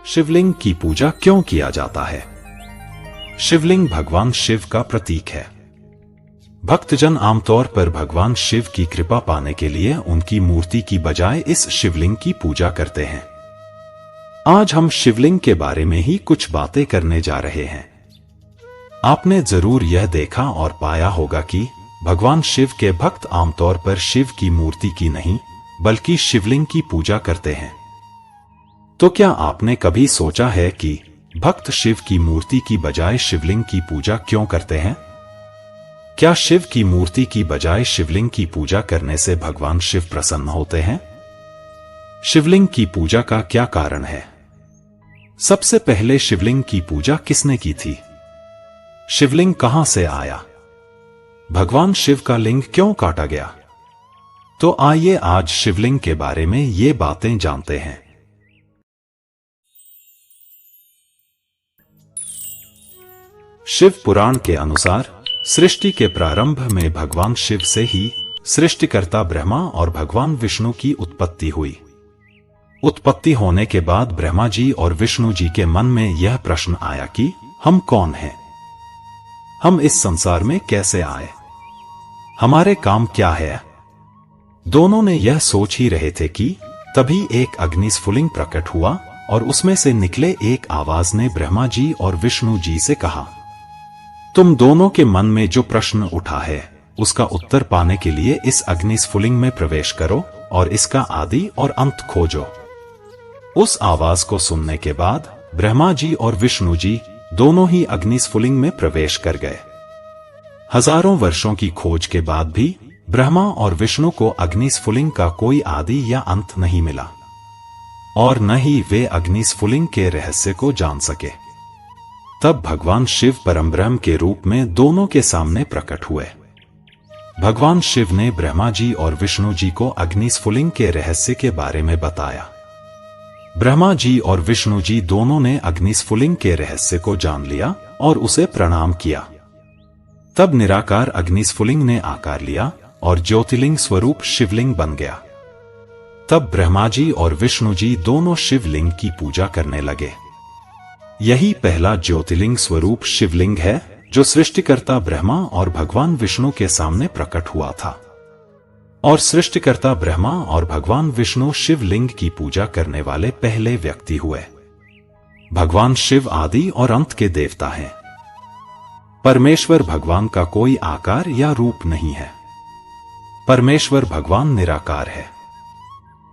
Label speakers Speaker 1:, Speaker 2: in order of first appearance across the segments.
Speaker 1: शिवलिंग की पूजा क्यों किया जाता है? शिवलिंग भगवान शिव का प्रतीक है। भक्तजन आमतौर पर भगवान शिव की कृपा पाने के लिए उनकी मूर्ति की बजाय इस शिवलिंग की पूजा करते हैं। आज हम शिवलिंग के बारे में ही कुछ बातें करने जा रहे हैं। आपने जरूर यह देखा और पाया होगा कि भगवान शिव के भक्त आमतौर पर शिव की मूर्ति की नहीं बल्कि शिवलिंग की पूजा करते हैं। तो क्या आपने कभी सोचा है कि भक्त शिव की मूर्ति की बजाय शिवलिंग की पूजा क्यों करते हैं? क्या शिव की मूर्ति की बजाय शिवलिंग की पूजा करने से भगवान शिव प्रसन्न होते हैं? शिवलिंग की पूजा का क्या कारण है? सबसे पहले शिवलिंग की पूजा किसने की थी? शिवलिंग कहां से आया? भगवान शिव का लिंग क्यों काटा गया? तो आइए आज शिवलिंग के बारे में ये बातें जानते हैं। शिव पुराण के अनुसार सृष्टि के प्रारंभ में भगवान शिव से ही सृष्टिकर्ता ब्रह्मा और भगवान विष्णु की उत्पत्ति हुई। उत्पत्ति होने के बाद ब्रह्मा जी और विष्णु जी के मन में यह प्रश्न आया कि हम कौन हैं? हम इस संसार में कैसे आए? हमारे काम क्या है? दोनों ने यह सोच ही रहे थे कि तभी एक अग्निस्फुलिंग प्रकट हुआ और उसमें से निकले एक आवाज ने ब्रह्मा जी और विष्णु जी से कहा, तुम दोनों के मन में जो प्रश्न उठा है उसका उत्तर पाने के लिए इस अग्निस्फुलिंग में प्रवेश करो और इसका आदि और अंत खोजो। उस आवाज को सुनने के बाद ब्रह्मा जी और विष्णु जी दोनों ही अग्निस्फुलिंग में प्रवेश कर गए। हजारों वर्षों की खोज के बाद भी ब्रह्मा और विष्णु को अग्निस्फुलिंग का कोई आदि या अंत नहीं मिला और न ही वे अग्निस्फुलिंग के रहस्य को जान सके। तब भगवान शिव परमब्रह्म के रूप में दोनों के सामने प्रकट हुए। भगवान शिव ने ब्रह्मा जी और विष्णु जी को अग्निस्फुलिंग के रहस्य के बारे में बताया। ब्रह्मा जी और विष्णु जी दोनों ने अग्निस्फुलिंग के रहस्य को जान लिया और उसे प्रणाम किया। तब निराकार अग्निस्फुलिंग ने आकार लिया और ज्योतिर्लिंग स्वरूप शिवलिंग बन गया। तब ब्रह्मा जी और विष्णु जी दोनों शिवलिंग की पूजा करने लगे। यही पहला ज्योतिर्लिंग स्वरूप शिवलिंग है जो सृष्टिकर्ता ब्रह्मा और भगवान विष्णु के सामने प्रकट हुआ था। और सृष्टिकर्ता ब्रह्मा और भगवान विष्णु शिवलिंग की पूजा करने वाले पहले व्यक्ति हुए। भगवान शिव आदि और अंत के देवता हैं। परमेश्वर भगवान का कोई आकार या रूप नहीं है। परमेश्वर भगवान निराकार है।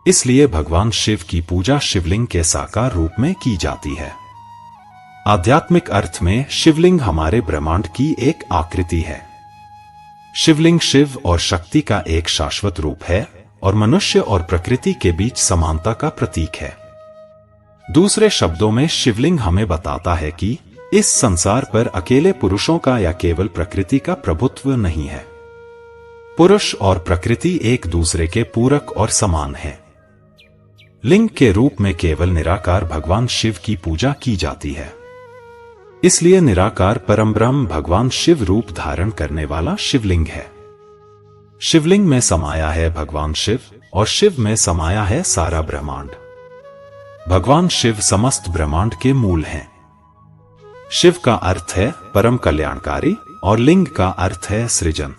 Speaker 1: इसलिए भगवान शिव की पूजा शिवलिंग के साकार रूप में की जाती है। आध्यात्मिक अर्थ में शिवलिंग हमारे ब्रह्मांड की एक आकृति है। शिवलिंग शिव और शक्ति का एक शाश्वत रूप है और मनुष्य और प्रकृति के बीच समानता का प्रतीक है। दूसरे शब्दों में शिवलिंग हमें बताता है कि इस संसार पर अकेले पुरुषों का या केवल प्रकृति का प्रभुत्व नहीं है। पुरुष और प्रकृति एक दूसरे के पूरक और समान हैं। लिंग के रूप में केवल निराकार भगवान शिव की पूजा की जाती है। इसलिए निराकार परमब्रह्म भगवान शिव रूप धारण करने वाला शिवलिंग है। शिवलिंग में समाया है भगवान शिव और शिव में समाया है सारा ब्रह्मांड। भगवान शिव समस्त ब्रह्मांड के मूल हैं। शिव का अर्थ है परम कल्याणकारी और लिंग का अर्थ है सृजन।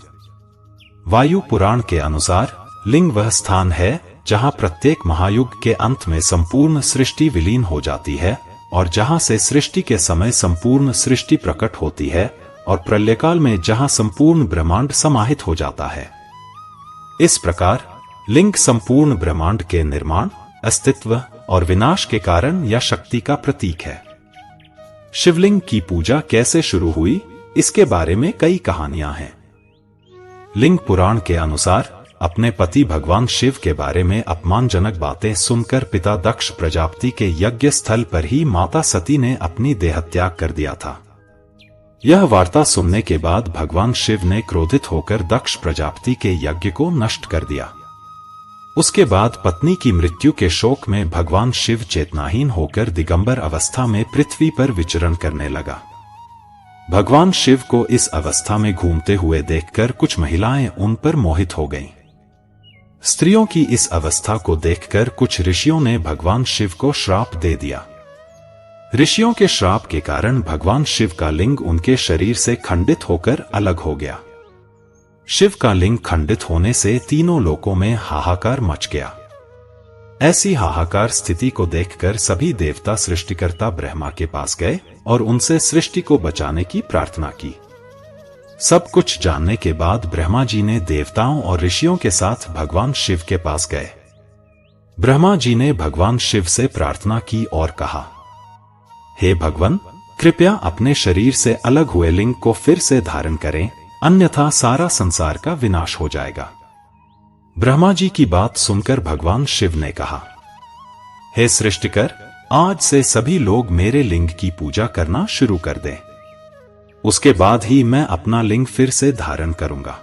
Speaker 1: वायु पुराण के अनुसार लिंग वह स्थान है जहां प्रत्येक महायुग के अंत में संपूर्ण सृष्टि विलीन हो जाती है और जहां से सृष्टि के समय संपूर्ण सृष्टि प्रकट होती है और प्रलयकाल में जहां संपूर्ण ब्रह्मांड समाहित हो जाता है। इस प्रकार लिंग संपूर्ण ब्रह्मांड के निर्माण, अस्तित्व और विनाश के कारण या शक्ति का प्रतीक है। शिवलिंग की पूजा कैसे शुरू हुई, इसके बारे में कई कहानियां हैं। लिंग पुराण के अनुसार अपने पति भगवान शिव के बारे में अपमानजनक बातें सुनकर पिता दक्ष प्रजापति के यज्ञ स्थल पर ही माता सती ने अपनी देहत्याग कर दिया था। यह वार्ता सुनने के बाद भगवान शिव ने क्रोधित होकर दक्ष प्रजापति के यज्ञ को नष्ट कर दिया। उसके बाद पत्नी की मृत्यु के शोक में भगवान शिव चेतनाहीन होकर दिगंबर अवस्था में पृथ्वी पर विचरण करने लगा। भगवान शिव को इस अवस्था में घूमते हुए देखकर कुछ महिलाएं उन पर मोहित हो गईं। स्त्रियों की इस अवस्था को देखकर कुछ ऋषियों ने भगवान शिव को श्राप दे दिया। ऋषियों के श्राप के कारण भगवान शिव का लिंग उनके शरीर से खंडित होकर अलग हो गया। शिव का लिंग खंडित होने से तीनों लोकों में हाहाकार मच गया। ऐसी हाहाकार स्थिति को देखकर सभी देवता सृष्टिकर्ता ब्रह्मा के पास गए और उनसे सृष्टि को बचाने की प्रार्थना की। सब कुछ जानने के बाद ब्रह्मा जी ने देवताओं और ऋषियों के साथ भगवान शिव के पास गए। ब्रह्मा जी ने भगवान शिव से प्रार्थना की और कहा, हे भगवान, कृपया अपने शरीर से अलग हुए लिंग को फिर से धारण करें, अन्यथा सारा संसार का विनाश हो जाएगा। ब्रह्मा जी की बात सुनकर भगवान शिव ने कहा, हे सृष्टिकर, आज से सभी लोग मेरे लिंग की पूजा करना शुरू कर दें। उसके बाद ही मैं अपना लिंग फिर से धारण करूंगा।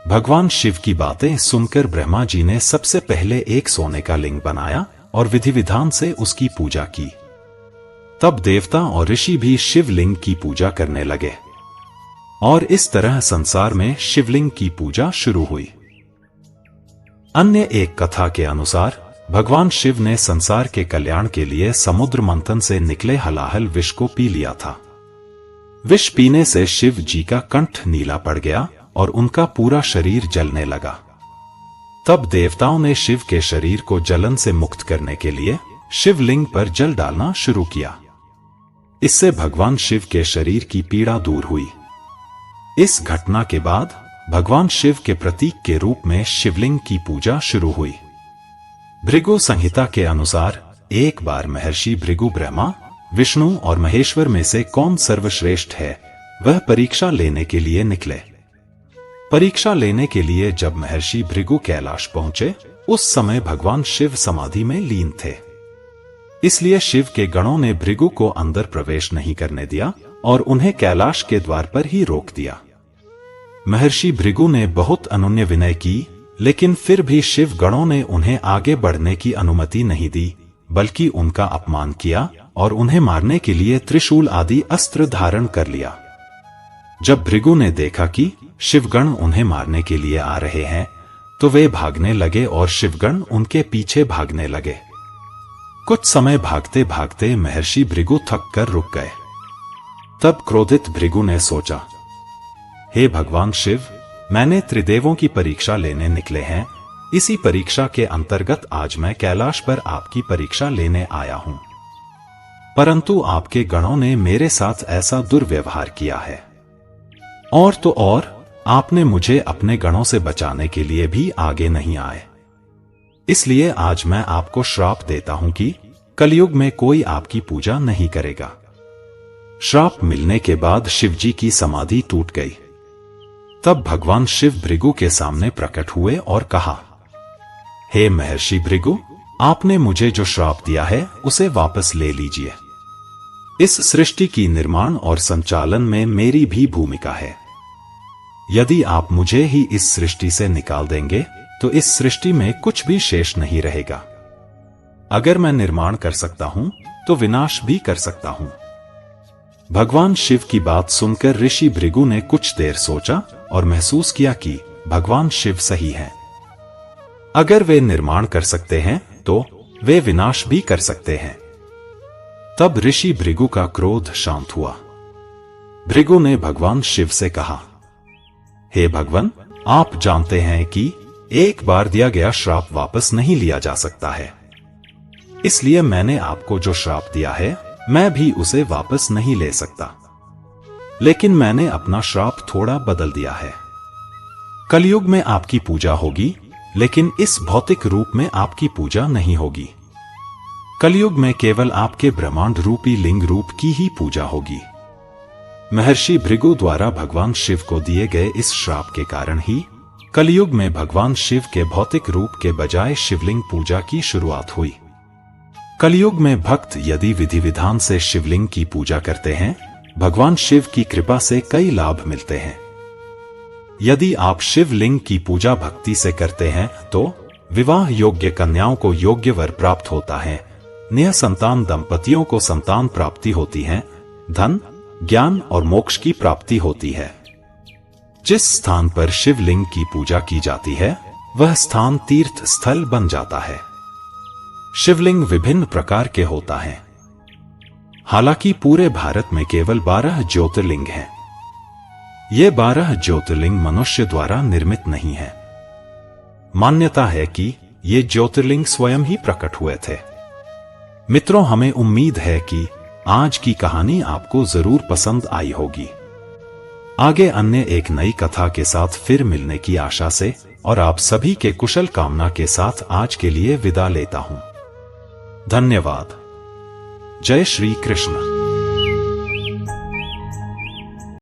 Speaker 1: भगवान शिव की बातें सुनकर ब्रह्मा जी ने सबसे पहले एक सोने का लिंग बनाया और विधि विधान से उसकी पूजा की। तब देवता और ऋषि भी शिवलिंग की पूजा करने लगे और इस तरह संसार में शिवलिंग की पूजा शुरू हुई। अन्य एक कथा के अनुसार भगवान शिव ने संसार के कल्याण के लिए समुद्र मंथन से निकले हलाहल विष को पी लिया था। विष पीने से शिव जी का कंठ नीला पड़ गया और उनका पूरा शरीर जलने लगा। तब देवताओं ने शिव के शरीर को जलन से मुक्त करने के लिए शिवलिंग पर जल डालना शुरू किया। इससे भगवान शिव के शरीर की पीड़ा दूर हुई। इस घटना के बाद भगवान शिव के प्रतीक के रूप में शिवलिंग की पूजा शुरू हुई। भृगु संहिता के अनुसार एक बार महर्षि भृगु ब्रह्मा, विष्णु और महेश्वर में से कौन सर्वश्रेष्ठ है वह परीक्षा लेने के लिए निकले। परीक्षा लेने के लिए जब महर्षि भृगु कैलाश पहुंचे, उस समय भगवान शिव समाधि में लीन थे। इसलिए शिव के गणों ने भृगु को अंदर प्रवेश नहीं करने दिया और उन्हें कैलाश के द्वार पर ही रोक दिया। महर्षि भृगु ने बहुत अनुनय विनय की, लेकिन फिर भी शिव गणों ने उन्हें आगे बढ़ने की अनुमति नहीं दी, बल्कि उनका अपमान किया और उन्हें मारने के लिए त्रिशूल आदि अस्त्र धारण कर लिया। जब भृगु ने देखा कि शिवगण उन्हें मारने के लिए आ रहे हैं, तो वे भागने लगे और शिवगण उनके पीछे भागने लगे। कुछ समय भागते भागते महर्षि भृगु थक कर रुक गए। तब क्रोधित भृगु ने सोचा, हे भगवान शिव, मैंने त्रिदेवों की परीक्षा लेने निकले हैं। इसी परीक्षा के अंतर्गत आज मैं कैलाश पर आपकी परीक्षा लेने आया हूं, परंतु आपके गणों ने मेरे साथ ऐसा दुर्व्यवहार किया है। और तो और, आपने मुझे अपने गणों से बचाने के लिए भी आगे नहीं आए। इसलिए आज मैं आपको श्राप देता हूं कि कलयुग में कोई आपकी पूजा नहीं करेगा। श्राप मिलने के बाद शिवजी की समाधि टूट गई। तब भगवान शिव भृगु के सामने प्रकट हुए और कहा, हे महर्षि भृगु, आपने मुझे जो श्राप दिया है उसे वापस ले लीजिए। इस सृष्टि की निर्माण और संचालन में मेरी भी भूमिका है। यदि आप मुझे ही इस सृष्टि से निकाल देंगे तो इस सृष्टि में कुछ भी शेष नहीं रहेगा। अगर मैं निर्माण कर सकता हूं तो विनाश भी कर सकता हूं। भगवान शिव की बात सुनकर ऋषि भृगु ने कुछ देर सोचा और महसूस किया कि भगवान शिव सही हैं। अगर वे निर्माण कर सकते हैं तो वे विनाश भी कर सकते हैं। तब ऋषि भृगु का क्रोध शांत हुआ। भृगु ने भगवान शिव से कहा, हे भगवान, आप जानते हैं कि एक बार दिया गया श्राप वापस नहीं लिया जा सकता है। इसलिए मैंने आपको जो श्राप दिया है मैं भी उसे वापस नहीं ले सकता। लेकिन मैंने अपना श्राप थोड़ा बदल दिया है। कलयुग में आपकी पूजा होगी, लेकिन इस भौतिक रूप में आपकी पूजा नहीं होगी। कलयुग में केवल आपके ब्रह्मांड रूपी लिंग रूप की ही पूजा होगी। महर्षि भृगु द्वारा भगवान शिव को दिए गए इस श्राप के कारण ही कलयुग में भगवान शिव के भौतिक रूप के बजाय शिवलिंग पूजा की शुरुआत हुई। कलयुग में भक्त यदि विधि विधान से शिवलिंग की पूजा करते हैं, भगवान शिव की कृपा से कई लाभ मिलते हैं। यदि आप शिवलिंग की पूजा भक्ति से करते हैं तो विवाह योग्य कन्याओं को योग्य वर प्राप्त होता है, निःसंतान दंपतियों को संतान प्राप्ति होती है, धन, ज्ञान और मोक्ष की प्राप्ति होती है। जिस स्थान पर शिवलिंग की पूजा की जाती है वह स्थान तीर्थ स्थल बन जाता है। शिवलिंग विभिन्न प्रकार के होता है। हालांकि पूरे भारत में केवल 12 ज्योतिर्लिंग हैं। ये 12 ज्योतिर्लिंग मनुष्य द्वारा निर्मित नहीं है। मान्यता है कि ये ज्योतिर्लिंग स्वयं ही प्रकट हुए थे। मित्रों, हमें उम्मीद है कि आज की कहानी आपको जरूर पसंद आई होगी। आगे अन्य एक नई कथा के साथ फिर मिलने की आशा से और आप सभी के कुशल कामना के साथ आज के लिए विदा लेता हूं। धन्यवाद। जय श्री कृष्ण।